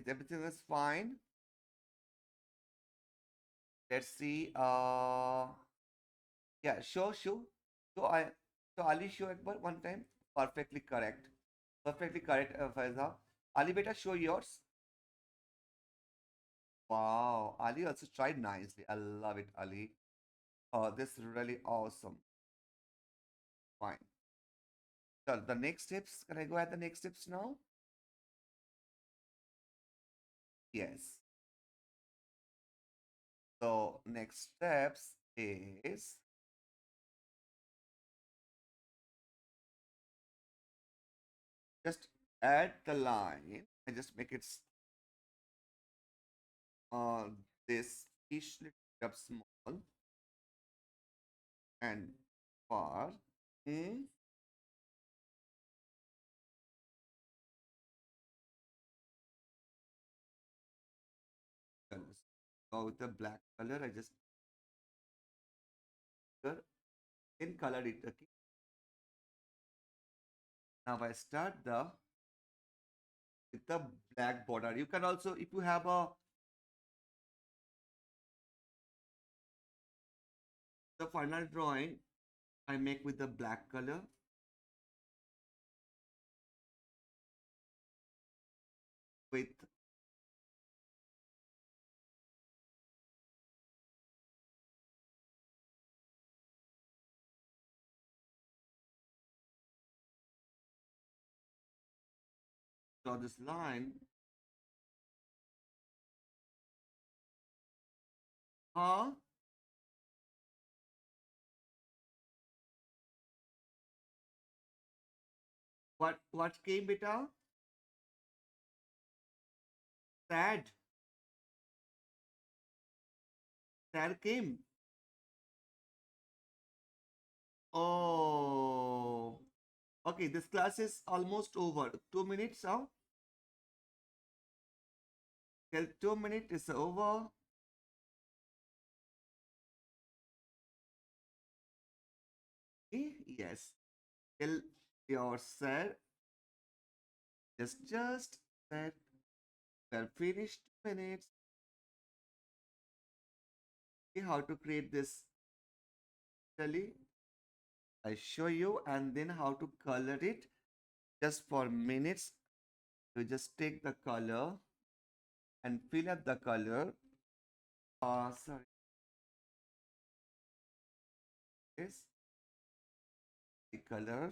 Is everything is fine? Let's see. Yeah, sure. So Ali, show one time. Perfectly correct. Perfectly correct, Faiza. Ali, beta, show yours. Wow, Ali also tried nicely. I love it, Ali. Oh, this is really awesome. Fine. So the next steps. Can I go at the next steps now? Yes. So next steps is just add the line and just make it uh, this ish little bit small and far. Hmm. Colors. Go with the black color. I just then color it. Okay. Now I start the with the black border. You can also, if you have a the final drawing, I make with the black color with draw this line. Huh? What came beta? Sad. Sad came. Oh. Okay, this class is almost over. 2 minutes now. Till 2 minutes is over. Yes. Till you're sad. Just that we're finished 2 minutes. See how to create this Tally. I show you and then how to color it just for minutes. You just take the color and fill up the color. Sorry, yes, the color.